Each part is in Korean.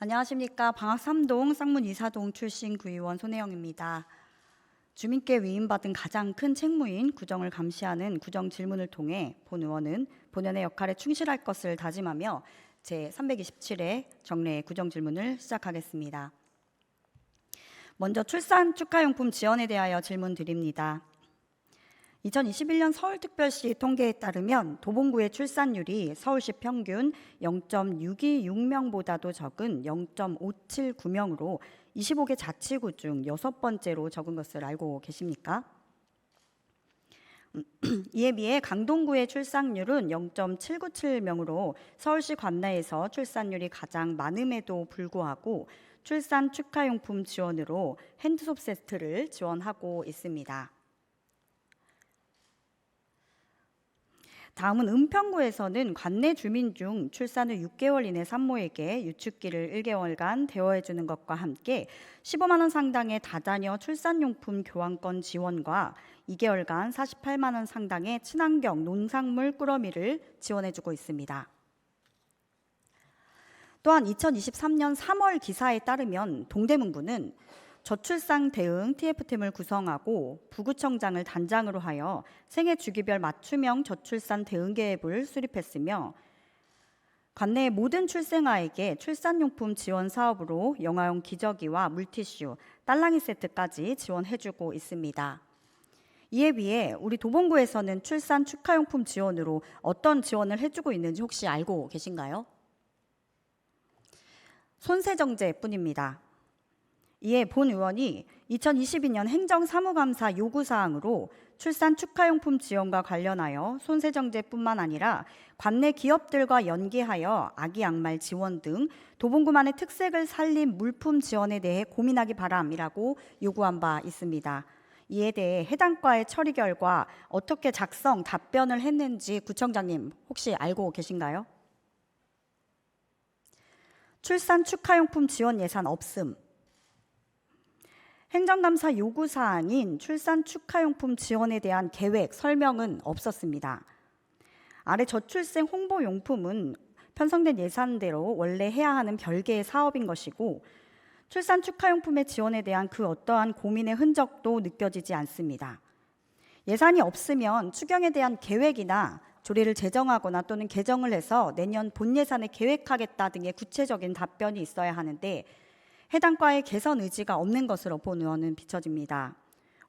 안녕하십니까. 방학 3동 쌍문 이사동 출신 구의원 손혜영입니다. 주민께 위임받은 가장 큰 책무인 구정을 감시하는 구정 질문을 통해 본 의원은 본연의 역할에 충실할 것을 다짐하며 제327회 정례 구정 질문을 시작하겠습니다. 먼저 출산 축하용품 지원에 대하여 질문 드립니다. 2021년 서울특별시 통계에 따르면 도봉구의 출산율이 서울시 평균 0.626명보다도 적은 0.579명으로 25개 자치구 중 6번째로 적은 것을 알고 계십니까? 이에 비해 강동구의 출산율은 0.797명으로 서울시 관내에서 출산율이 가장 많음에도 불구하고 출산 축하용품 지원으로 핸드소프 세트를 지원하고 있습니다. 다음은 은평구에서는 관내 주민 중 출산 후 6개월 이내 산모에게 유축기를 1개월간 대여해주는 것과 함께 15만 원 상당의 다자녀 출산용품 교환권 지원과 2개월간 48만 원 상당의 친환경 농산물 꾸러미를 지원해주고 있습니다. 또한 2023년 3월 기사에 따르면 동대문구는 저출산 대응 TF팀을 구성하고 부구청장을 단장으로 하여 생애 주기별 맞춤형 저출산 대응 계획을 수립했으며 관내의 모든 출생아에게 출산용품 지원 사업으로 영아용 기저귀와 물티슈, 딸랑이 세트까지 지원해주고 있습니다. 이에 비해 우리 도봉구에서는 출산 축하용품 지원으로 어떤 지원을 해주고 있는지 혹시 알고 계신가요? 손세정제뿐입니다. 이에 본 의원이 2022년 행정사무감사 요구사항으로 출산 축하용품 지원과 관련하여 손세정제뿐만 아니라 관내 기업들과 연계하여 아기 양말 지원 등 도봉구만의 특색을 살린 물품 지원에 대해 고민하기 바람이라고 요구한 바 있습니다. 이에 대해 해당 과의 처리 결과 어떻게 작성, 답변을 했는지 구청장님 혹시 알고 계신가요? 출산 축하용품 지원 예산 없음. 행정감사 요구사항인 출산 축하용품 지원에 대한 계획, 설명은 없었습니다. 아래 저출생 홍보용품은 편성된 예산대로 원래 해야 하는 별개의 사업인 것이고 출산 축하용품의 지원에 대한 그 어떠한 고민의 흔적도 느껴지지 않습니다. 예산이 없으면 추경에 대한 계획이나 조례를 제정하거나 또는 개정을 해서 내년 본 예산에 계획하겠다 등의 구체적인 답변이 있어야 하는데 해당 과의 개선 의지가 없는 것으로 본 의원은 비춰집니다.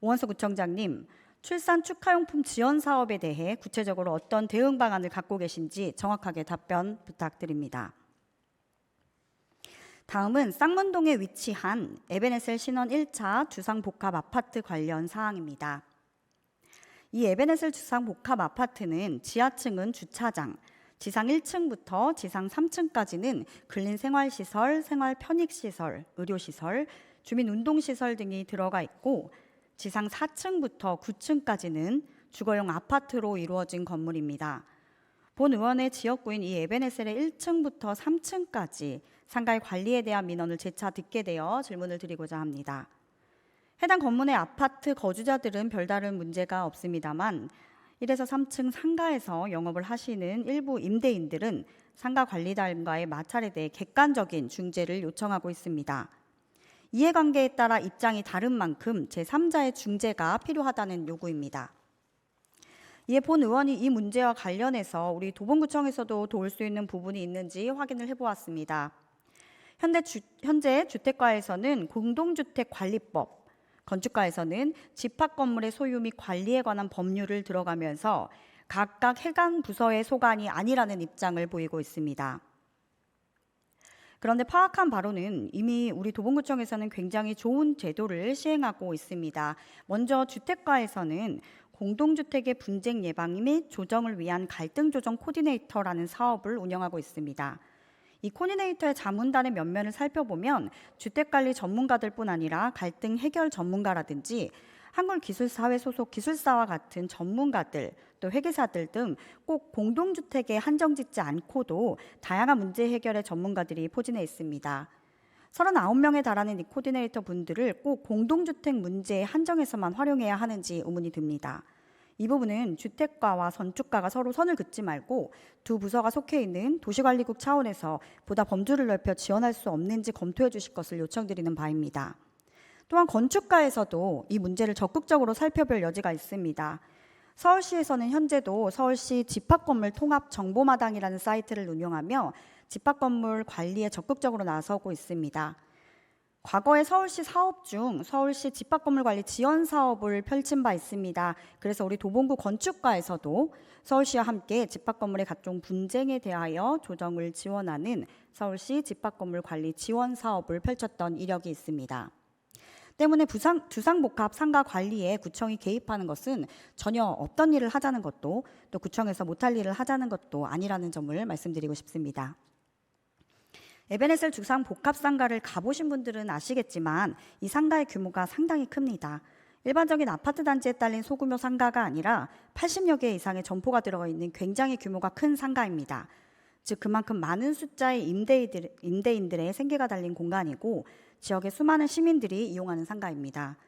오원수 구청장님, 출산 축하용품 지원 사업에 대해 구체적으로 어떤 대응 방안을 갖고 계신지 정확하게 답변 부탁드립니다. 다음은 쌍문동에 위치한 에베네셀 신원 1차 주상복합 아파트 관련 사항입니다. 이 에베네셀 주상복합 아파트는 지하층은 주차장, 지상 1층부터 지상 3층까지는 근린생활시설, 생활편익시설, 의료시설, 주민운동시설 등이 들어가 있고 지상 4층부터 9층까지는 주거용 아파트로 이루어진 건물입니다. 본 의원의 지역구인 이 에베네셀의 1층부터 3층까지 상가의 관리에 대한 민원을 재차 듣게 되어 질문을 드리고자 합니다. 해당 건물의 아파트 거주자들은 별다른 문제가 없습니다만 1에서 3층 상가에서 영업을 하시는 일부 임대인들은 상가 관리단과의 마찰에 대해 객관적인 중재를 요청하고 있습니다. 이해관계에 따라 입장이 다른 만큼 제3자의 중재가 필요하다는 요구입니다. 이에 본 의원이 이 문제와 관련해서 우리 도봉구청에서도 도울 수 있는 부분이 있는지 확인을 해보았습니다. 현재 주택과에서는 공동주택관리법, 건축가에서는 집합건물의 소유 및 관리에 관한 법률을 들어가면서 각각 해당 부서의 소관이 아니라는 입장을 보이고 있습니다. 그런데 파악한 바로는 이미 우리 도봉구청에서는 굉장히 좋은 제도를 시행하고 있습니다. 먼저 주택가에서는 공동주택의 분쟁 예방 및 조정을 위한 갈등 조정 코디네이터라는 사업을 운영하고 있습니다. 이 코디네이터의 자문단의 면면을 살펴보면 주택관리 전문가들뿐 아니라 갈등 해결 전문가라든지 한국기술사회 소속 기술사와 같은 전문가들, 또 회계사들 등 꼭 공동주택에 한정짓지 않고도 다양한 문제 해결의 전문가들이 포진해 있습니다. 39명에 달하는 이 코디네이터 분들을 꼭 공동주택 문제에 한정해서만 활용해야 하는지 의문이 듭니다. 이 부분은 주택가와 건축가가 서로 선을 긋지 말고 두 부서가 속해 있는 도시관리국 차원에서 보다 범주를 넓혀 지원할 수 없는지 검토해 주실 것을 요청드리는 바입니다. 또한 건축가에서도 이 문제를 적극적으로 살펴볼 여지가 있습니다. 서울시에서는 현재도 서울시 집합건물 통합정보마당이라는 사이트를 운영하며 집합건물 관리에 적극적으로 나서고 있습니다. 과거에 서울시 사업 중 서울시 집합건물관리 지원 사업을 펼친 바 있습니다. 그래서 우리 도봉구 건축가에서도 서울시와 함께 집합건물의 각종 분쟁에 대하여 조정을 지원하는 서울시 집합건물관리 지원 사업을 펼쳤던 이력이 있습니다. 때문에 주상복합 상가 관리에 구청이 개입하는 것은 전혀 없던 일을 하자는 것도 또 구청에서 못할 일을 하자는 것도 아니라는 점을 말씀드리고 싶습니다. 에베네셀 주상복합상가를 가보신 분들은 아시겠지만 이 상가의 규모가 상당히 큽니다. 일반적인 아파트 단지에 딸린 소규모 상가가 아니라 80여 개 이상의 점포가 들어가 있는 굉장히 규모가 큰 상가입니다. 즉 그만큼 많은 숫자의 임대인들의 생계가 달린 공간이고 지역의 수많은 시민들이 이용하는 상가입니다.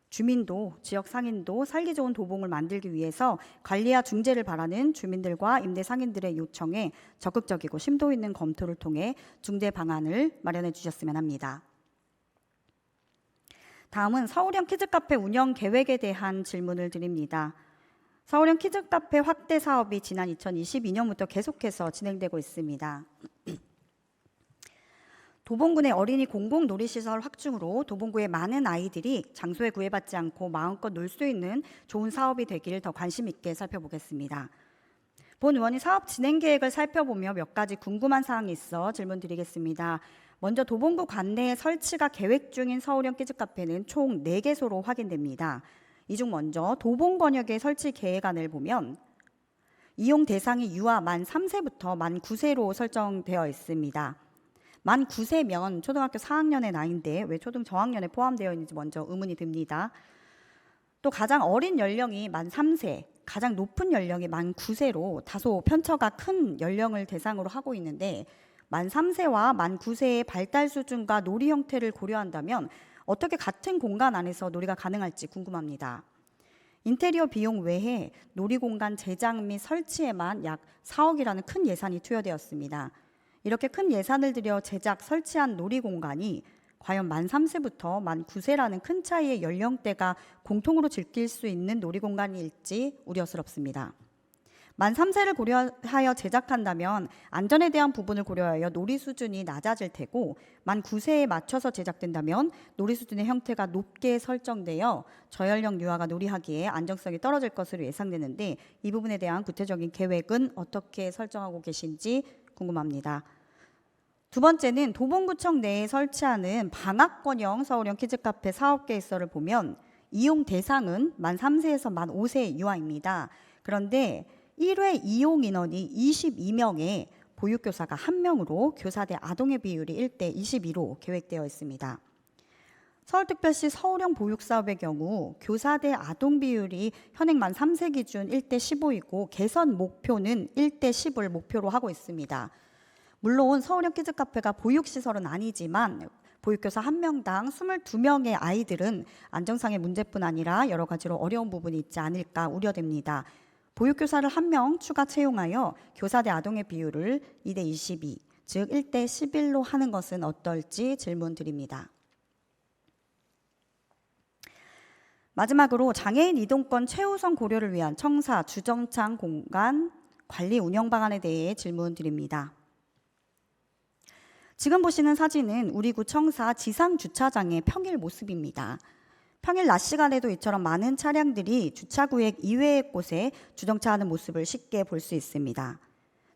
주민도 지역 상인도 살기 좋은 도봉을 만들기 위해서 관리와 중재를 바라는 주민들과 임대 상인들의 요청에 적극적이고 심도 있는 검토를 통해 중재 방안을 마련해 주셨으면 합니다. 다음은 서울형 키즈카페 운영 계획에 대한 질문을 드립니다. 서울형 키즈카페 확대 사업이 지난 2022년부터 계속해서 진행되고 있습니다. 도봉구 내 어린이 공공놀이시설 확충으로 도봉구의 많은 아이들이 장소에 구애받지 않고 마음껏 놀 수 있는 좋은 사업이 되기를 더 관심 있게 살펴보겠습니다. 본 의원이 사업 진행 계획을 살펴보며 몇 가지 궁금한 사항이 있어 질문 드리겠습니다. 먼저 도봉구 관내에 설치가 계획 중인 서울형 키즈카페는 총 4개소로 확인됩니다. 이 중 먼저 도봉권역의 설치 계획안을 보면 이용 대상이 유아 만 3세부터 만 9세로 설정되어 있습니다. 만 9세면 초등학교 4학년의 나이인데 왜 초등 저학년에 포함되어 있는지 먼저 의문이 듭니다. 또 가장 어린 연령이 만 3세, 가장 높은 연령이 만 9세로 다소 편차가 큰 연령을 대상으로 하고 있는데 만 3세와 만 9세의 발달 수준과 놀이 형태를 고려한다면 어떻게 같은 공간 안에서 놀이가 가능할지 궁금합니다. 인테리어 비용 외에 놀이공간 제작 및 설치에만 약 4억이라는 큰 예산이 투여되었습니다. 이렇게 큰 예산을 들여 제작, 설치한 놀이공간이 과연 만 3세부터 만 9세라는 큰 차이의 연령대가 공통으로 즐길 수 있는 놀이공간일지 우려스럽습니다. 만 3세를 고려하여 제작한다면 안전에 대한 부분을 고려하여 놀이 수준이 낮아질 테고 만 9세에 맞춰서 제작된다면 놀이 수준의 형태가 높게 설정되어 저연령 유아가 놀이하기에 안정성이 떨어질 것으로 예상되는데 이 부분에 대한 구체적인 계획은 어떻게 설정하고 계신지 궁금합니다. 두 번째는 도봉구청 내에 설치하는 방학권형 서울형 키즈카페 사업 계획서를 보면 이용 대상은 만 3세에서 만 5세 유아입니다. 그런데 1회 이용 인원이 22명에 보육교사가 1명으로 교사 대 아동의 비율이 1대 22로 계획되어 있습니다. 서울특별시 서울형 보육사업의 경우 교사 대 아동 비율이 현행 만 3세 기준 1대 15이고 개선 목표는 1대 10을 목표로 하고 있습니다. 물론 서울형 키즈카페가 보육시설은 아니지만 보육교사 1명당 22명의 아이들은 안정상의 문제뿐 아니라 여러 가지로 어려운 부분이 있지 않을까 우려됩니다. 보육교사를 1명 추가 채용하여 교사 대 아동의 비율을 2대 22, 즉 1대 11로 하는 것은 어떨지 질문 드립니다. 마지막으로 장애인 이동권 최우선 고려를 위한 청사 주정창 공간 관리 운영 방안에 대해 질문 드립니다. 지금 보시는 사진은 우리 구 청사 지상 주차장의 평일 모습입니다. 평일 낮 시간에도 이처럼 많은 차량들이 주차구역 이외의 곳에 주정차하는 모습을 쉽게 볼 수 있습니다.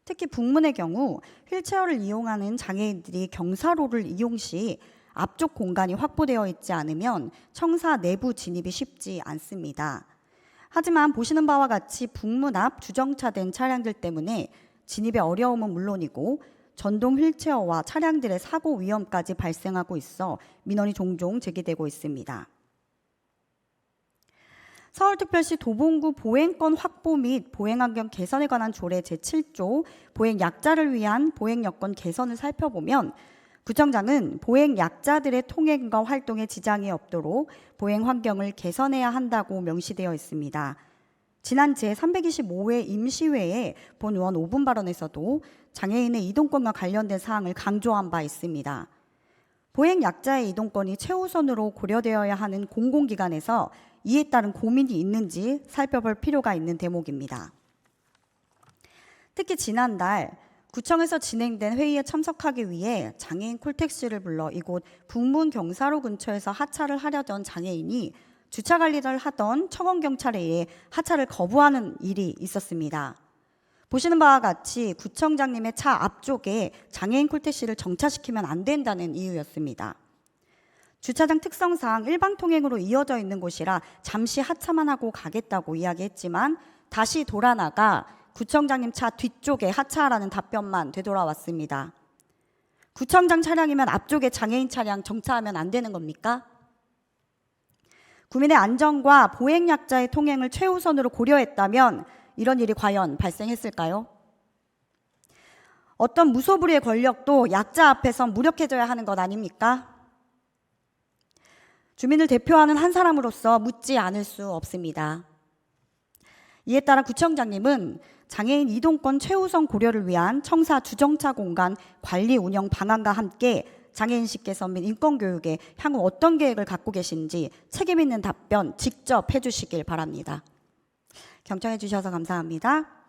특히 북문의 경우 휠체어를 이용하는 장애인들이 경사로를 이용 시 앞쪽 공간이 확보되어 있지 않으면 청사 내부 진입이 쉽지 않습니다. 하지만 보시는 바와 같이 북문 앞 주정차된 차량들 때문에 진입의 어려움은 물론이고 전동 휠체어와 차량들의 사고 위험까지 발생하고 있어 민원이 종종 제기되고 있습니다. 서울특별시 도봉구 보행권 확보 및 보행환경 개선에 관한 조례 제7조 보행약자를 위한 보행여건 개선을 살펴보면 구청장은 보행약자들의 통행과 활동에 지장이 없도록 보행환경을 개선해야 한다고 명시되어 있습니다. 지난 제325회 임시회에 본 의원 5분 발언에서도 장애인의 이동권과 관련된 사항을 강조한 바 있습니다. 보행약자의 이동권이 최우선으로 고려되어야 하는 공공기관에서 이에 따른 고민이 있는지 살펴볼 필요가 있는 대목입니다. 특히 지난달 구청에서 진행된 회의에 참석하기 위해 장애인 콜택시를 불러 이곳 북문경사로 근처에서 하차를 하려던 장애인이 주차 관리를 하던 청원경찰에 의해 하차를 거부하는 일이 있었습니다. 보시는 바와 같이 구청장님의 차 앞쪽에 장애인 콜택시를 정차시키면 안 된다는 이유였습니다. 주차장 특성상 일방통행으로 이어져 있는 곳이라 잠시 하차만 하고 가겠다고 이야기했지만 다시 돌아나가 구청장님 차 뒤쪽에 하차하라는 답변만 되돌아왔습니다. 구청장 차량이면 앞쪽에 장애인 차량 정차하면 안 되는 겁니까? 국민의 안전과 보행약자의 통행을 최우선으로 고려했다면 이런 일이 과연 발생했을까요? 어떤 무소불위의 권력도 약자 앞에서 무력해져야 하는 것 아닙니까? 주민을 대표하는 한 사람으로서 묻지 않을 수 없습니다. 이에 따라 구청장님은 장애인 이동권 최우선 고려를 위한 청사 주정차 공간 관리 운영 방안과 함께 장애인식계 및 인권교육에 향후 어떤 계획을 갖고 계신지 책임 있는 답변 직접 해주시길 바랍니다. 경청해 주셔서 감사합니다.